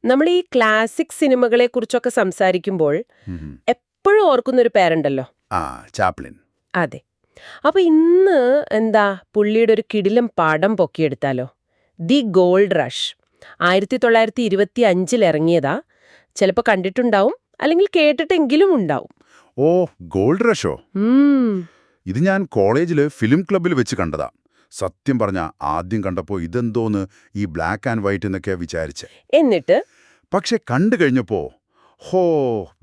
നമ്മൾ ഈ ക്ലാസിക് സിനിമകളെ കുറിച്ചൊക്കെ സംസാരിക്കുമ്പോൾ ഉം. എപ്പോഴും ഓർക്കുന്നൊരു പേരുണ്ടല്ലോ. ആ ചാപ്ലിൻ. അതെ. അപ്പൊ ഇന്ന് പുള്ളിയുടെ ഒരു കിടിലം പടം പൊക്കിയെടുത്താലോ? The gold rush. 1925 ഇറങ്ങിയതാ. ചിലപ്പോൾ കണ്ടിട്ടുണ്ടാവും, അല്ലെങ്കിൽ കേട്ടിട്ടെങ്കിലും ഉണ്ടാവും. ഓ, ഗോൾഡ് റഷോ? ഉം, ഇത് ഞാൻ കോളേജില് ഫിലിം ക്ലബ്ബിൽ വെച്ച് കണ്ടതാ. സത്യം പറഞ്ഞ ആദ്യം കണ്ടപ്പോ ഇതെന്തോന്ന് ഈ ബ്ലാക്ക് ആൻഡ് വൈറ്റ് എന്നൊക്കെ വിചാരിച്ചെ. എന്നിട്ട് പക്ഷെ കണ്ടു കഴിഞ്ഞപ്പോ ഹോ,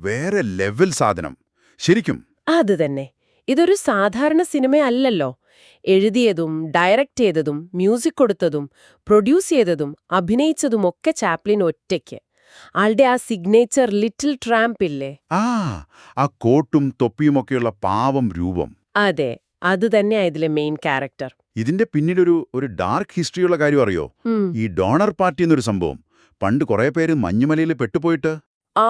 വേറെ ലെവൽ സാധനം. ശരിക്കും. അത് തന്നെ. ഇതൊരു സാധാരണ സിനിമയല്ലല്ലോ. എഴുതിയതും ഡയറക്റ്റ് ചെയ്തതും മ്യൂസിക് കൊടുത്തതും പ്രൊഡ്യൂസ് ചെയ്തതും അഭിനയിച്ചതുമൊക്കെ ചാപ്ലിൻ ഒറ്റയ്ക്ക്. ആളുടെ ആ സിഗ്നേച്ചർ ലിറ്റിൽ ട്രാമ്പ് ഇല്ലേ? ആ കോട്ടും തൊപ്പിയുമൊക്കെയുള്ള പാവം രൂപം. അതെ, അത് തന്നെയാ ഇതിലെ മെയിൻ ക്യാരക്ടർ. ഇതിന്റെ പിന്നീടൊരു ഡാർക്ക് ഹിസ്റ്ററിയുള്ള കാര്യം അറിയോ? ഈ ഡോണർ പാർട്ടി എന്നൊരു സംഭവം. പണ്ട് കുറേ പേര് മഞ്ഞുമലയിൽ പെട്ടുപോയിട്ട്. ആ,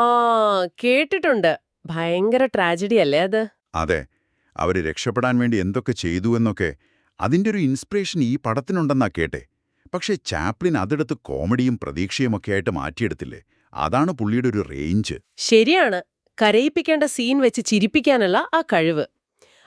കേട്ടിട്ടുണ്ട്. ഭയങ്കര ട്രാജഡി അല്ലേ അത്? അതെ, അവര് രക്ഷപ്പെടാൻ വേണ്ടി എന്തൊക്കെ ചെയ്തു എന്നൊക്കെ. അതിന്റെ ഒരു ഇൻസ്പിറേഷൻ ഈ പടത്തിനുണ്ടെന്നാ കേട്ടെ. പക്ഷേ ചാപ്ലിൻ അതെടുത്ത് കോമഡിയും പ്രതീക്ഷയുമൊക്കെ ആയിട്ട് മാറ്റിയെടുത്തില്ലേ. അതാണ് പുള്ളിയുടെ ഒരു റേഞ്ച്. ശരിയാണ്. കരയിപ്പിക്കേണ്ട സീൻ വെച്ച് ചിരിപ്പിക്കാനുള്ള ആ കഴിവ്.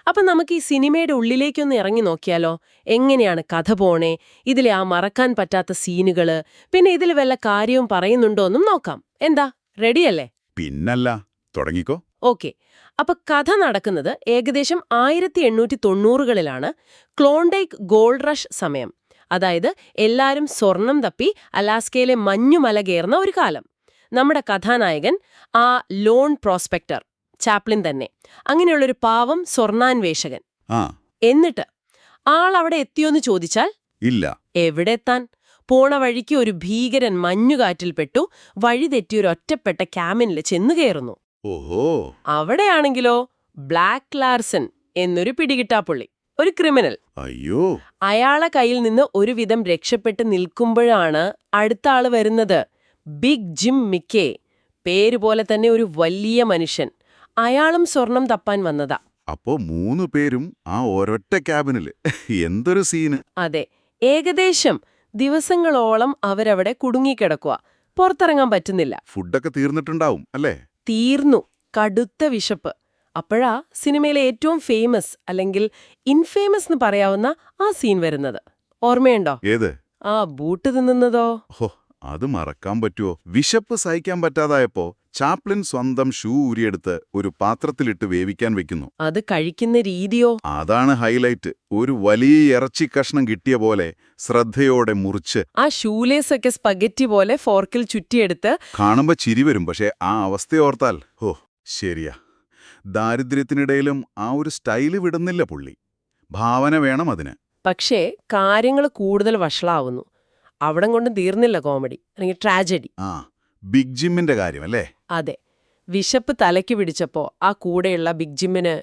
അപ്പൊ നമുക്ക് ഈ സിനിമയുടെ ഉള്ളിലേക്കൊന്ന് ഇറങ്ങി നോക്കിയാലോ? എങ്ങനെയാണ് കഥ പോണേ, ഇതിലെ ആ മറക്കാൻ പറ്റാത്ത സീനുകള്, പിന്നെ ഇതിൽ വല്ല കാര്യവും പറയുന്നുണ്ടോന്നും നോക്കാം. എന്താ, റെഡിയല്ലേ? പിന്നല്ല, തുടങ്ങിക്കോ. ഓക്കെ. അപ്പൊ കഥ നടക്കുന്നത് ഏകദേശം 1890കളിലാണ്. ക്ലോണ്ടൈക്ക് ഗോൾഡ് റഷ് സമയം. അതായത് എല്ലാരും സ്വർണം തപ്പി അലാസ്കയിലെ മഞ്ഞുമല കയറുന്ന ഒരു കാലം. നമ്മുടെ കഥാനായകൻ ആ ലോൺ പ്രോസ്പെക്ടർ, ചാപ്ലിൻ തന്നെ. അങ്ങനെയുള്ളൊരു പാവം സ്വർണാന്വേഷകൻ. ആ. എന്നിട്ട് ആളവിടെ എത്തിയോന്ന് ചോദിച്ചാൽ ഇല്ല. എവിടെ എത്താൻ? പോണ വഴിക്ക് ഒരു ഭീകരൻ മഞ്ഞുകാറ്റിൽപ്പെട്ടു വഴിതെറ്റിയൊരു ഒറ്റപ്പെട്ട ക്യാബിനിൽ ചെന്നു കയറുന്നു. ഓഹോ. അവിടെയാണെങ്കിലോ ബ്ലാക്ക് ലാർസൻ എന്നൊരു പിടികിട്ടാപ്പുള്ളി, ഒരു ക്രിമിനൽ. അയ്യോ. അയാളെ കയ്യിൽ നിന്ന് ഒരുവിധം രക്ഷപ്പെട്ട് നിൽക്കുമ്പോഴാണ് അടുത്ത ആള് വരുന്നത്. Big gym മിക്കേ. പേരുപോലെ തന്നെ ഒരു വലിയ മനുഷ്യൻ. അയാളും സ്വർണം തപ്പാൻ വന്നതാ. അപ്പോ 3 പേരും ആ ഒരൊറ്റ ക്യാബിനില്. എന്തൊരു സീന്. അതെ, ഏകദേശം ദിവസങ്ങളോളം അവരവിടെ കുടുങ്ങിക്കിടക്കുക. പുറത്തിറങ്ങാൻ പറ്റുന്നില്ല. ഫുഡൊക്കെ തീർന്നിട്ടുണ്ടാവും അല്ലേ? തീർന്നു. കടുത്ത വിശപ്പ്. അപ്പോഴാ സിനിമയിലെ ഏറ്റവും ഫേമസ് അല്ലെങ്കിൽ ഇൻഫേമസ് എന്ന് പറയാവുന്ന ആ സീൻ വരുന്നത്. ഓർമ്മയുണ്ടോ? ഏത്? ആ ബൂട്ട് തിന്നുന്നതോ? ഹോ, അത് മറക്കാൻ പറ്റുമോ? വിശപ്പ് സഹിക്കാൻ പറ്റാതായപ്പോ ചാപ്ലിൻ സ്വന്തം ഷൂ ഊരിയെടുത്ത് ഒരു പാത്രത്തിലിട്ട് വേവിക്കാൻ വെക്കുന്നു. അത് കഴിക്കുന്ന രീതിയോ? അതാണ് ഹൈലൈറ്റ്. ഒരു വലിയ ഇറച്ചി കഷ്ണം കിട്ടിയ പോലെ ശ്രദ്ധയോടെ മുറിച്ച്. ആ ഷൂലേസൊക്കെ സ്പഗറ്റി പോലെ ഫോർക്കിൽ ചുറ്റിയെടുത്ത്. കാണുമ്പോ ചിരി വരും, പക്ഷേ ആ അവസ്ഥയോർത്താൽ ഹോ, ശരിയാ. ദാരിദ്ര്യത്തിനിടയിലും ആ ഒരു സ്റ്റൈല് വിടുന്നില്ല പുള്ളി. ഭാവന വേണം അതിന്. പക്ഷേ കാര്യങ്ങൾ കൂടുതൽ വഷളാവുന്നു. അവിടം കൊണ്ട് തീർന്നില്ല കോമഡി, അല്ലെങ്കിൽ ട്രാജഡി. ആ, ബിഗ് ജിമ്മിന്റെ കാര്യം അല്ലേ? അതെ. വിശപ്പ് തലയ്ക്ക് പിടിച്ചപ്പോ ആ കൂടെയുള്ള ബിഗ് ജിമ്മിന്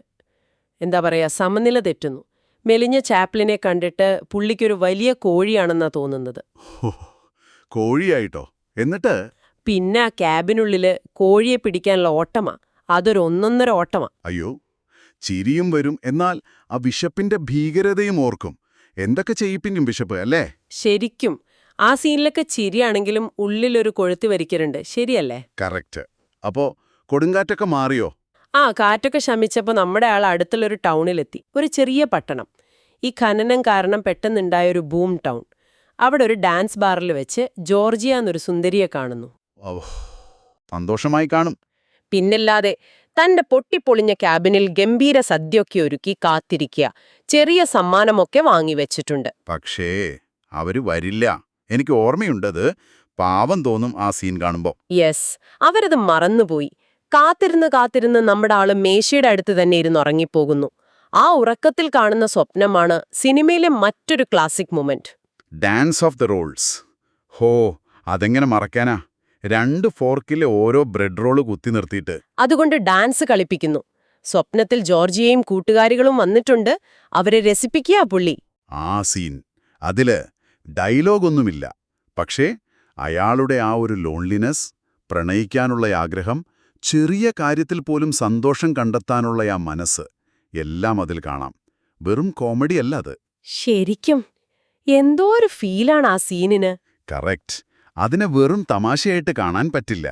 സമനില തെറ്റുന്നു. മെലിഞ്ഞ ചാപ്ലിനെ കണ്ടിട്ട് പുള്ളിക്കൊരു വലിയ കോഴിയാണെന്നാ തോന്നുന്നത്. ഹോ, കോഴിയായിട്ടോ? എന്നിട്ട് പിന്നെ ആ ക്യാബിനുള്ളില് കോഴിയെ പിടിക്കാനുള്ള ഓട്ടമാ. അതൊരു ഒന്നൊന്നര ഓട്ടമാ. അയ്യോ, ചിരിയും വരും, എന്നാൽ ആ വിശപ്പിന്റെ ഭീകരതയും ഓർക്കും. എന്തൊക്കെ ചെയ്യിപ്പിക്കും വിശപ്പ് അല്ലേ? ശരിക്കും. ആ സീനിലൊക്കെ ചിരിയാണെങ്കിലും ഉള്ളിലൊരു കൊഴുത്തി വരിക്കലുണ്ട്. ശരിയല്ലേ? കറക്റ്റ്. അപ്പോ കൊടുങ്കാറ്റൊക്കെ മാറിയോ? ആ, കാറ്റൊക്കെ ശമിച്ചപ്പോൾ നമ്മുടെ ആൾ അടുത്തുള്ളൊരു ടൗണിലെത്തി. ഒരു ചെറിയ പട്ടണം. ഈ ഖനനം കാരണം പെട്ടെന്നുണ്ടായൊരു ബൂം ടൗൺ. അവിടെ ഒരു ഡാൻസ് ബാറിൽ വെച്ച് ജോർജിയ എന്നൊരു സുന്ദരിയെ കാണുന്നു. സന്തോഷമായി കാണും. പിന്നില്ലാതെ. തന്റെ പൊട്ടിപ്പൊളിഞ്ഞ ക്യാബിനിൽ ഗംഭീര സദ്യയൊക്കെ ഒരുക്കി കാത്തിരിക്കുക. ചെറിയ സമ്മാനമൊക്കെ വാങ്ങിവെച്ചിട്ടുണ്ട്. പക്ഷേ അവര് വരില്ല. എനിക്ക് ഓർമ്മയുണ്ടത്. പാവം തോന്നും ആ സീൻ കാണുമ്പോ. യെസ്, അവരത് മറന്നുപോയി. കാത്തിരുന്ന് നമ്മുടെ ആള് മേശയുടെ അടുത്ത് തന്നെ ഇരുന്ന് ഉറങ്ങിപ്പോകുന്നു. ആ ഉറക്കത്തിൽ കാണുന്ന സ്വപ്നമാണ് സിനിമയിലെ മറ്റൊരു classic moment. Dance of the rolls. ഹോ, അതെങ്ങനെ മറക്കാനാ? 2 ഫോർക്കിലെ ഓരോ ബ്രെഡ് റോള് കുത്തി നിർത്തിയിട്ട് അതുകൊണ്ട് ഡാൻസ് കളിപ്പിക്കുന്നു. സ്വപ്നത്തിൽ ജോർജിയയും കൂട്ടുകാരികളും വന്നിട്ടുണ്ട്. അവരെ രസിപ്പിക്കുക പുള്ളി. ആ സീൻ. അതില് ഡയലോഗൊന്നുമില്ല, പക്ഷേ അയാളുടെ ആ ഒരു ലോൺലിനെസ്, പ്രണയിക്കാനുള്ള ആഗ്രഹം, ചെറിയ കാര്യത്തിൽ പോലും സന്തോഷം കണ്ടെത്താനുള്ള ആ മനസ്സ്, എല്ലാം അതിൽ കാണാം. വെറും കോമഡിയല്ല അത്. ശരിക്കും എന്തോ ഒരു ഫീലാണ് ആ സീനിന്. കറക്റ്റ്. അതിനെ വെറും തമാശയായിട്ട് കാണാൻ പറ്റില്ല.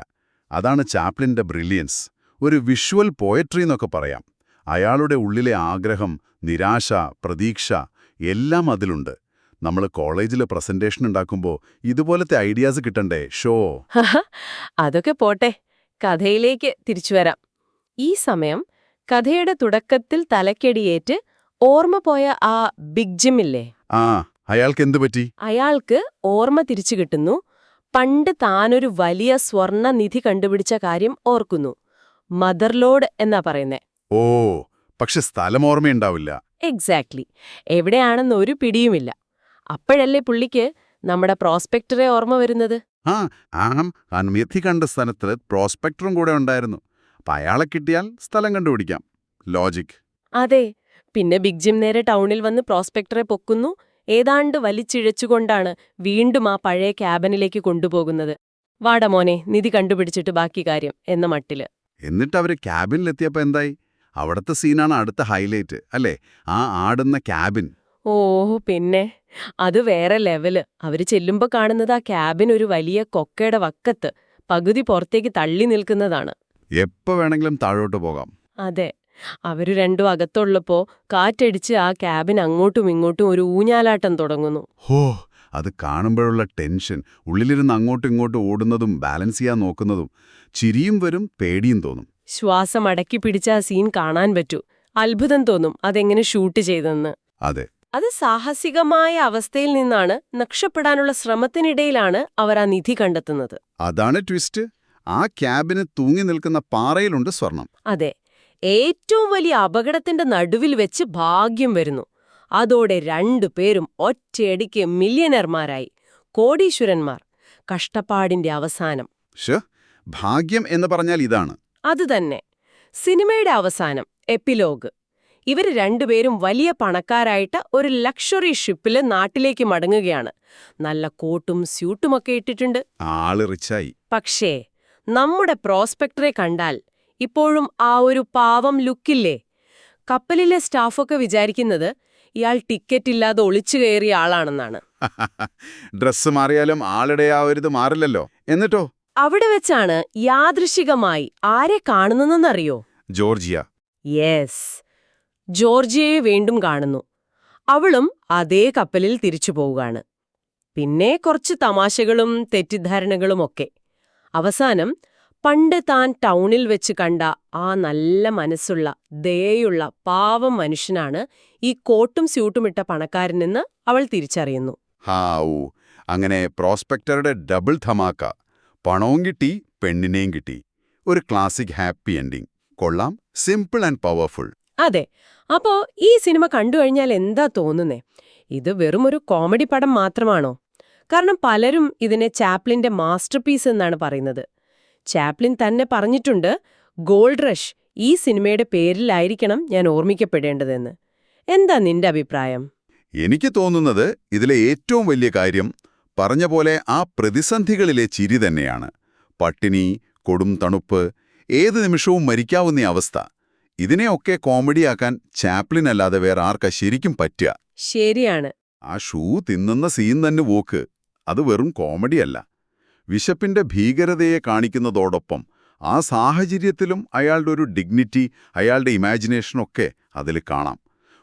അതാണ് ചാപ്ലിന്റെ ബ്രില്യൻസ്. ഒരു വിഷ്വൽ പോയട്രി എന്നൊക്കെ പറയാം. അയാളുടെ ഉള്ളിലെ ആഗ്രഹം, നിരാശ, പ്രതീക്ഷ എല്ലാം അതിലുണ്ട്. നമ്മൾ കോളേജിൽ പ്രസന്റേഷൻ ഉണ്ടാക്കുമ്പോൾ ഇതുപോലത്തെ ഐഡിയാസ് കിട്ടണ്ടേ? അതൊക്കെ പോട്ടെ, കഥയിലേക്ക് തിരിച്ചുവരാം. ഈ സമയം കഥയുടെ തുടക്കത്തിൽ തലക്കടിയേറ്റ് ഓർമ്മ പോയ ആ ബിഗ് ജിം ഇല്ലേ, അയാൾക്ക് എന്തു പറ്റി? അയാൾക്ക് ഓർമ്മ തിരിച്ചു കിട്ടുന്നു. പണ്ട് താനൊരു വലിയ സ്വർണ്ണ നിധി കണ്ടുപിടിച്ച കാര്യം ഓർക്കുന്നു. മദർലോഡ് എന്നാ പറയുന്നേ. ഓ, പക്ഷെ സ്ഥലം ഓർമ്മയുണ്ടാവില്ല. എക്സാക്ട്ലി, എവിടെയാണെന്ന് ഒരു പിടിയുമില്ല. അപ്പോഴല്ലേ പുള്ളിക്ക് നമ്മുടെ പ്രോസ്പെക്ടറെ ഓർമ്മ വരുന്നത്. നിധി കണ്ട സ്ഥലത്ത് പ്രോസ്പെക്ടറും കൂടെ ഉണ്ടായിരുന്നു. അപ്പൊ അയാളെ കിട്ടിയാൽ സ്ഥലം കണ്ടുപിടിക്കാം. ലോജിക്. അതെ. പിന്നെ ബിഗ് ജിം നേരെ ടൗണിൽ വന്ന് പ്രോസ്പെക്ടറെ പൊക്കുന്നു. ഏതാണ്ട് വലിച്ചിഴച്ചുകൊണ്ടാണ് വീണ്ടും ആ പഴയ ക്യാബിനിലേക്ക് കൊണ്ടുപോകുന്നത്. വാട മോനെ, നിധി കണ്ടുപിടിച്ചിട്ട് ബാക്കി കാര്യം എന്ന മട്ടില്. എന്നിട്ട് അവര് ക്യാബിനിലെത്തിയപ്പോ എന്തായി? അവിടത്തെ സീനാണ് അടുത്ത ഹൈലൈറ്റ് അല്ലേ? ആ ആടുന്ന ക്യാബിൻ. ഓ പിന്നെ അത് വേറെ ലെവല്. അവര് ചെല്ലുമ്പോ കാണുന്നത് ആ ക്യാബിൻ ഒരു വലിയ കൊക്കയുടെ വക്കത്ത് പകുതി പുറത്തേക്ക് തള്ളി നിൽക്കുന്നതാണ്. എപ്പോ വേണമെങ്കിലും താഴോട്ട് പോകാം. അതെ. അവര് രണ്ടും അകത്തുള്ളപ്പോ കാറ്റടിച്ച് ആ ക്യാബിൻ അങ്ങോട്ടും ഇങ്ങോട്ടും ഒരു ഊഞ്ഞാലാട്ടം തുടങ്ങുന്നു. ഹോ, അത് കാണുമ്പോഴുള്ള ടെൻഷൻ, ഉള്ളിലിരുന്ന് അങ്ങോട്ടും ഇങ്ങോട്ടും ഓടുന്നതും ബാലൻസ് ചെയ്യാൻ നോക്കുന്നതും, ചിരിയും വരും, പേടിയും തോന്നും. ശ്വാസം അടക്കി പിടിച്ച ആ സീൻ കാണാൻ പറ്റൂ. അത്ഭുതം തോന്നും അതെങ്ങനെ ഷൂട്ട് ചെയ്തെന്ന്. അതെ. അത് സാഹസികമായ അവസ്ഥയിൽ നിന്നാണ് രക്ഷപ്പെടാനുള്ള ശ്രമത്തിനിടയിലാണ് അവർ ആ നിധി കണ്ടെത്തുന്നത്. അതാണ് ട്വിസ്റ്റ്. ആ ക്യാബിന് തൂങ്ങി നിൽക്കുന്ന പാറയിലുണ്ട് സ്വർണം. അതെ. ഏറ്റവും വലിയ അപകടത്തിന്റെ നടുവിൽ വെച്ച് ഭാഗ്യം വരുന്നു. അതോടെ രണ്ടുപേരും ഒറ്റയടിക്ക് മില്യനർമാരായി, കോടീശ്വരന്മാർ. കഷ്ടപ്പാടിന്റെ അവസാനം. ഭാഗ്യം എന്ന് പറഞ്ഞാൽ ഇതാണ്. അതുതന്നെ. സിനിമയുടെ അവസാനം, എപ്പിലോഗ്. ഇവര് രണ്ടുപേരും വലിയ പണക്കാരായിട്ട് ഒരു ലക്ഷറി ഷിപ്പില് നാട്ടിലേക്ക് മടങ്ങുകയാണ്. നല്ല കോട്ടും സ്യൂട്ടുമൊക്കെ ഇട്ടിട്ടുണ്ട്. ആള് റിച്ചായി. പക്ഷേ നമ്മുടെ പ്രോസ്പെക്ടറെ കണ്ടാൽ ഇപ്പോഴും ആ ഒരു പാവം ലുക്കില്ലേ? കപ്പലിലെ സ്റ്റാഫൊക്കെ വിചാരിക്കുന്നത് ഇയാൾ ടിക്കറ്റ് ഇല്ലാതെ ഒളിച്ചു കയറിയ ആളാണെന്നാണ്. ഡ്രസ്സ് മാറിയാലും ആളുടെ ആ ഒരു ഇത് മാറില്ലല്ലോ. എന്നിട്ടോ? അവിടെ വെച്ചാണ് യാദൃശികമായി ആരെ കാണുന്നതെന്നറിയോ? ജോർജിയ. യെസ്, ജോർജിയയെ വീണ്ടും കാണുന്നു. അവളും അതേ കപ്പലിൽ തിരിച്ചു പോവുകയാണ്. പിന്നെ കുറച്ച് തമാശകളും തെറ്റിദ്ധാരണകളുമൊക്കെ. അവസാനം പണ്ട് താൻ ടൗണിൽ വെച്ച് കണ്ട ആ നല്ല മനസ്സുള്ള, ദയയുള്ള പാവം മനുഷ്യനാണ് ഈ കോട്ടും സ്യൂട്ടുമിട്ട പണക്കാരനെന്ന് അവൾ തിരിച്ചറിയുന്നു. അങ്ങനെ പ്രോസ്പെക്ടറുടെ ഡബിൾ ധമാക്ക. പണവും കിട്ടി, പെണ്ണിനെയും കിട്ടി. ഒരു ക്ലാസിക് ഹാപ്പി എൻഡിങ്. കൊള്ളാം, സിമ്പിൾ ആൻഡ് പവർഫുൾ. അതെ. അപ്പോ ഈ സിനിമ കണ്ടുകഴിഞ്ഞാൽ എന്താ തോന്നുന്നേ? ഇത് വെറുമൊരു കോമഡി പടം മാത്രമാണോ? കാരണം പലരും ഇതിനെ ചാപ്ലിന്റെ മാസ്റ്റർപീസ് എന്നാണ് പറയുന്നത്. ചാപ്ലിൻ തന്നെ പറഞ്ഞിട്ടുണ്ട്, ഗോൾഡ് റഷ് ഈ സിനിമയുടെ പേരിലായിരിക്കണം ഞാൻ ഓർമ്മിക്കപ്പെടേണ്ടതെന്ന്. എന്താ നിന്റെ അഭിപ്രായം? എനിക്ക് തോന്നുന്നത് ഇതിലെ ഏറ്റവും വലിയ കാര്യം പറഞ്ഞ പോലെ ആ പ്രതിസന്ധികളിലെ ചിരി തന്നെയാണ്. പട്ടിണി, കൊടും തണുപ്പ്, ഏത് നിമിഷവും മരിക്കാവുന്ന അവസ്ഥ. ഇതിനെയൊക്കെ കോമഡിയാക്കാൻ ചാപ്ലിനല്ലാതെ വേറെ ആർക്കാ ശരിക്കും പറ്റുക? ശരിയാണ്. ആ ഷൂ തിന്നുന്ന സീൻ തന്നെ പോക്ക്, അത് വെറും കോമഡിയല്ല. വിശപ്പിന്റെ ഭീകരതയെ കാണിക്കുന്നതോടൊപ്പം ആ സാഹചര്യത്തിലും അയാളുടെ ഒരു ഡിഗ്നിറ്റി, അയാളുടെ ഇമാജിനേഷനൊക്കെ അതിൽ കാണാം.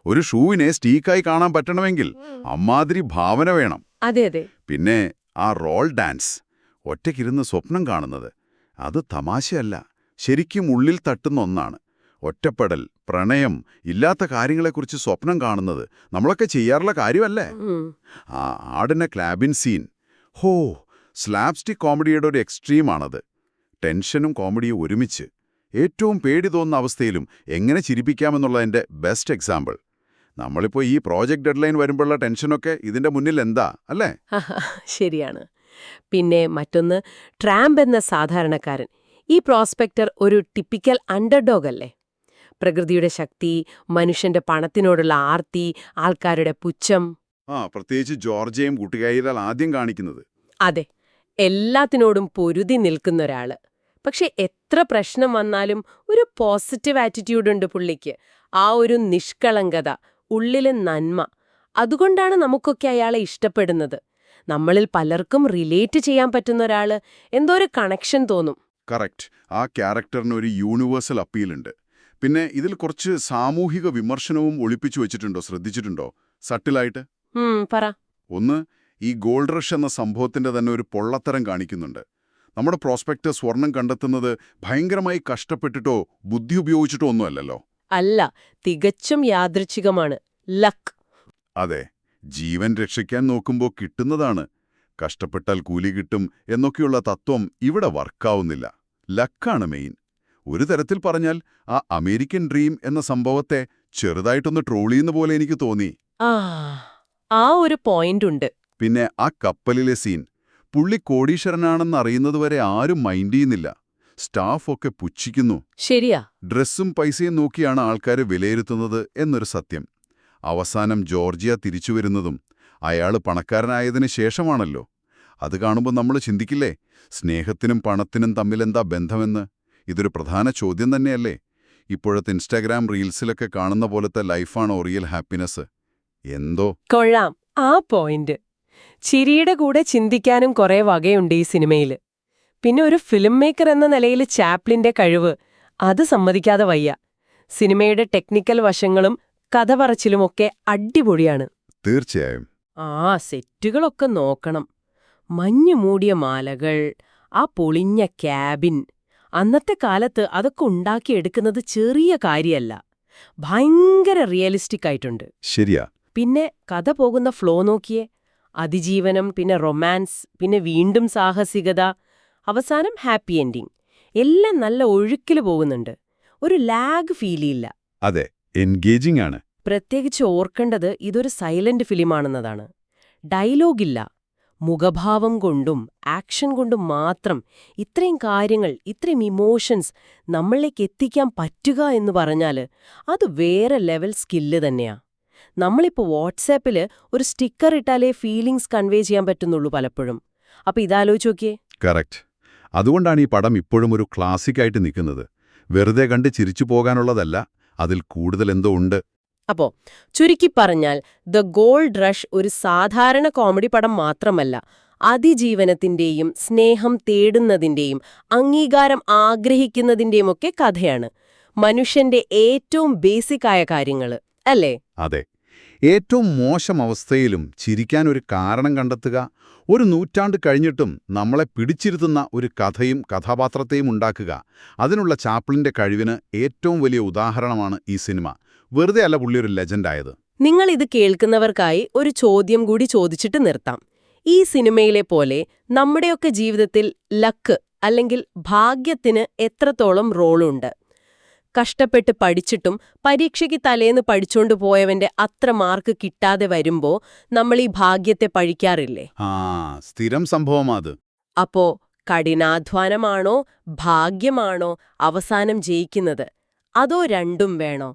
ഒരു ഷൂവിനെ സ്റ്റീക്കായി കാണാൻ പറ്റണമെങ്കിൽ അമ്മാതിരി ഭാവന വേണം. അതെ അതെ. പിന്നെ ആ റോൾ ഡാൻസ്, ഒറ്റയ്ക്കിരുന്ന് സ്വപ്നം കാണുന്നത്, അത് തമാശയല്ല, ശരിക്കും ഉള്ളിൽ തട്ടുന്ന ഒന്നാണ്. ഒറ്റപ്പെടൽ, പ്രണയം, ഇല്ലാത്ത കാര്യങ്ങളെക്കുറിച്ച് സ്വപ്നം കാണുന്നത് നമ്മളൊക്കെ ചെയ്യാറുള്ള കാര്യമല്ലേ? ആ ആടിന ക്ലാബിൻ സീൻ, ഹോ, സ്ലാപ്സ്റ്റിക് കോമഡിയുടെ ഒരു എക്സ്ട്രീമാണത്. ടെൻഷനും കോമഡിയും ഒരുമിച്ച്, ഏറ്റവും പേടി തോന്നുന്ന അവസ്ഥയിലും എങ്ങനെ ചിരിപ്പിക്കാമെന്നുള്ളതിൻ്റെ ബെസ്റ്റ് എക്സാമ്പിൾ. നമ്മളിപ്പോൾ ഈ പ്രോജക്റ്റ് ഡെഡ്ലൈൻ വരുമ്പോഴുള്ള ടെൻഷനൊക്കെ ഇതിന്റെ മുന്നിൽ എന്താ, അല്ലേ? ശരിയാണ്. പിന്നെ മറ്റൊന്ന്, ട്രാംപ് എന്ന സാധാരണക്കാരൻ. ഈ പ്രോസ്പെക്ടർ ഒരു ടിപ്പിക്കൽ അണ്ടർഡോഗ് അല്ലേ? പ്രകൃതിയുടെ ശക്തി, മനുഷ്യന്റെ പണത്തിനോടുള്ള ആർത്തി, ആൾക്കാരുടെ പുച്ഛം. പ്രത്യേകിച്ച് ജോർജിയയും കൂട്ടുകാരിയാൽ ആദ്യം കാണിക്കുന്നത്. അതെ, എല്ലാത്തിനോടും പൊരുതി നിൽക്കുന്നൊരാള്. പക്ഷെ എത്ര പ്രശ്നം വന്നാലും ഒരു പോസിറ്റീവ് ആറ്റിറ്റ്യൂഡ് ഉണ്ട് പുള്ളിക്ക്. ആ ഒരു നിഷ്കളങ്കത, ഉള്ളിലെ നന്മ. അതുകൊണ്ടാണ് നമുക്കൊക്കെ അയാളെ ഇഷ്ടപ്പെടുന്നത്. നമ്മളിൽ പലർക്കും റിലേറ്റ് ചെയ്യാൻ പറ്റുന്ന ഒരാള്, എന്തോ ഒരു കണക്ഷൻ തോന്നും. കറക്റ്റ്. ആ ക്യാരക്ടറിന് ഒരു യൂണിവേഴ്സൽ അപ്പീലുണ്ട്. പിന്നെ ഇതിൽ കുറച്ച് സാമൂഹിക വിമർശനവും ഒളിപ്പിച്ചു വെച്ചിട്ടുണ്ടോ, ശ്രദ്ധിച്ചിട്ടുണ്ടോ? സട്ടിലായിട്ട്. പറ. ഒന്ന്, ഈ ഗോൾഡ് റഷ് എന്ന സംഭവത്തിന്റെ തന്നെ ഒരു പൊള്ളത്തരം കാണിക്കുന്നുണ്ട്. നമ്മുടെ പ്രോസ്പെക്ട് സ്വർണം കണ്ടെത്തുന്നത് ഭയങ്കരമായി കഷ്ടപ്പെട്ടിട്ടോ ബുദ്ധി ഉപയോഗിച്ചിട്ടോ ഒന്നുമല്ലല്ലോ. അല്ല, തികച്ചും യാദൃച്ഛികമാണ്. ലക്ക്. അതെ, ജീവൻ രക്ഷിക്കാൻ നോക്കുമ്പോൾ കിട്ടുന്നതാണ്. കഷ്ടപ്പെട്ടാൽ കൂലി കിട്ടും എന്നൊക്കെയുള്ള തത്വം ഇവിടെ വർക്കാവുന്നില്ല. ലക്കാണ് മെയിൻ. ഒരു തരത്തിൽ പറഞ്ഞാൽ ആ അമേരിക്കൻ ഡ്രീം എന്ന സംഭവത്തെ ചെറുതായിട്ടൊന്ന് ട്രോളിയെന്ന പോലെ എനിക്ക് തോന്നി. ആ ഒരു പോയിന്റ് ഉണ്ട്. പിന്നെ ആ കപ്പലിലെ സീൻ, പുള്ളി കോടീശ്വരനാണെന്ന് അറിയുന്നതുവരെ ആരും മൈൻഡ് ചെയ്യുന്നില്ല. സ്റ്റാഫൊക്കെ പുച്ഛിക്കുന്നു. ശരിയാ. ഡ്രസ്സും പൈസയും നോക്കിയാണ് ആൾക്കാരെ വിലയിരുത്തുന്നത് എന്നൊരു സത്യം. അവസാനം ജോർജിയ തിരിച്ചുവരുന്നതും അയാള് പണക്കാരനായതിനു ശേഷമാണല്ലോ. അത് കാണുമ്പോൾ നമ്മൾ ചിന്തിക്കില്ലേ, സ്നേഹത്തിനും പണത്തിനും തമ്മിലെന്താ ബന്ധമെന്ന്? ഇതൊരു പ്രധാന ചോദ്യം തന്നെയല്ലേ? ഇപ്പോഴത്തെ ഇൻസ്റ്റാഗ്രാം റീൽസിലൊക്കെ കാണുന്ന പോലത്തെ ലൈഫാണോ റിയൽ ഹാപ്പിനെസ്? എന്തോ കൊള്ളാം ആ പോയിന്റ്. ചിരിയുടെ കൂടെ ചിന്തിക്കാനും കുറേ വകയുണ്ട് ഈ സിനിമയിൽ. പിന്നെ ഒരു ഫിലിം മേക്കർ എന്ന നിലയിൽ ചാപ്ലിന്റെ കഴിവ്, അത് സമ്മതിക്കാതെ വയ്യ. സിനിമയുടെ ടെക്നിക്കൽ വശങ്ങളും കഥ പറച്ചിലുമൊക്കെ അടിപൊളിയാണ്. തീർച്ചയായും. സെറ്റുകളൊക്കെ നോക്കണം. മഞ്ഞു മൂടിയ മാലകൾ, ആ പൊളിഞ്ഞ ക്യാബിൻ. അന്നത്തെ കാലത്ത് അതൊക്കെ ഉണ്ടാക്കിയെടുക്കുന്നത് ചെറിയ കാര്യമല്ല. ഭയങ്കര റിയലിസ്റ്റിക് ആയിട്ടുണ്ട്. ശരിയാ. പിന്നെ കഥ പോകുന്ന ഫ്ലോ നോക്കിയേ. അതിജീവനം, പിന്നെ റൊമാൻസ്, പിന്നെ വീണ്ടും സാഹസികത, അവസാനം ഹാപ്പി എൻഡിങ്. എല്ലാം നല്ല ഒഴുക്കില് പോകുന്നുണ്ട്. ഒരു ലാഗ് ഫീലില്ല. അതെ, എൻഗേജിംഗ് ആണ്. പ്രത്യേകിച്ച് ഓർക്കേണ്ടത് ഇതൊരു സൈലന്റ് ഫിലിമാണെന്നതാണ്. ഡയലോഗില്ല. മുഖഭാവം കൊണ്ടും ആക്ഷൻ കൊണ്ടും മാത്രം ഇത്രയും കാര്യങ്ങൾ, ഇത്രയും ഇമോഷൻസ് നമ്മളിലേക്ക് എത്തിക്കാൻ പറ്റുക എന്ന് പറഞ്ഞാല് അത് വേറെ ലെവൽ സ്കില്ല് തന്നെയാ. നമ്മളിപ്പോൾ വാട്സാപ്പില് ഒരു സ്റ്റിക്കർ ഇട്ടാലേ ഫീലിംഗ്സ് കൺവേ ചെയ്യാൻ പറ്റുന്നുള്ളൂ പലപ്പോഴും. അപ്പൊ ഇതാലോചിച്ച് നോക്കിയേ. കറക്റ്റ്. അതുകൊണ്ടാണ് ഈ പടം ഇപ്പോഴും ഒരു ക്ലാസിക്കായിട്ട് നിൽക്കുന്നത്. വെറുതെ കണ്ട് ചിരിച്ചു പോകാനുള്ളതല്ല, അതിൽ കൂടുതൽ എന്തോ ഉണ്ട്. അപ്പോ ചുരുക്കി പറഞ്ഞാൽ ദ ഗോൾഡ് റഷ് ഒരു സാധാരണ കോമഡി പടം മാത്രമല്ല, അതിജീവനത്തിന്റെയും സ്നേഹം തേടുന്നതിന്റെയും അംഗീകാരം ആഗ്രഹിക്കുന്നതിന്റെയുമൊക്കെ കഥയാണ്. മനുഷ്യന്റെ ഏറ്റവും ബേസിക്കായ കാര്യങ്ങള്, അല്ലേ? അതെ. ഏറ്റവും മോശം അവസ്ഥയിലും ചിരിക്കാൻ ഒരു കാരണം കണ്ടെത്തുക, ഒരു നൂറ്റാണ്ട് കഴിഞ്ഞിട്ടും നമ്മളെ പിടിച്ചിരുത്തുന്ന ഒരു കഥയും കഥാപാത്രത്തെയും ഉണ്ടാക്കുക, അതിനുള്ള ചാപ്ലിന്റെ കഴിവിന് ഏറ്റവും വലിയ ഉദാഹരണമാണ് ഈ സിനിമ. വെറുതെ അല്ല പുള്ളി ഒരു ലെജൻഡായത്. നിങ്ങൾ ഇത് കേൾക്കുന്നവർക്കായി ഒരു ചോദ്യം കൂടി ചോദിച്ചിട്ട് നിർത്താം. ഈ സിനിമയിലെ പോലെ നമ്മുടെയൊക്കെ ജീവിതത്തിൽ ലക്ക് അല്ലെങ്കിൽ ഭാഗ്യത്തിന് എത്രത്തോളം റോളുണ്ട്? കഷ്ടപ്പെട്ട് പഠിച്ചിട്ടും പരീക്ഷയ്ക്ക് തലേന്ന് പഠിച്ചോണ്ട് പോയവന്റെ അത്ര മാർക്ക് കിട്ടാതെ വരുമ്പോ നമ്മൾ ഈ ഭാഗ്യത്തെ പഴിക്കാറില്ലേ? സ്ഥിരം സംഭവമാത്. അപ്പോ കഠിനാധ്വാനമാണോ ഭാഗ്യമാണോ അവസാനം ജയിക്കുന്നത്? അതോ രണ്ടും വേണോ?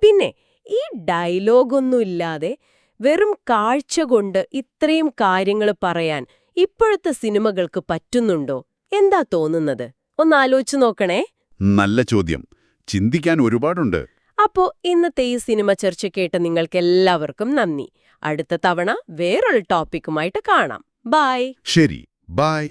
പിന്നെ ഈ ഡയലോഗൊന്നുമില്ലാതെ വെറും കാഴ്ച കൊണ്ട് ഇത്രയും കാര്യങ്ങൾ പറയാൻ ഇപ്പോഴത്തെ സിനിമകൾക്ക് പറ്റുന്നുണ്ടോ? എന്താ തോന്നുന്നത്? ഒന്നാലോചിച്ചു നോക്കണേ. നല്ല ചോദ്യം. ചിന്തിക്കാൻ ഒരുപാടുണ്ട്. അപ്പോ ഇന്നത്തെ ഈ സിനിമ ചർച്ച കേട്ട നിങ്ങൾക്കെല്ലാവർക്കും നന്ദി. അടുത്ത തവണ വേറൊരു ടോപ്പിക്കുമായിട്ട് കാണാം. ബൈ. ശരി, ബൈ.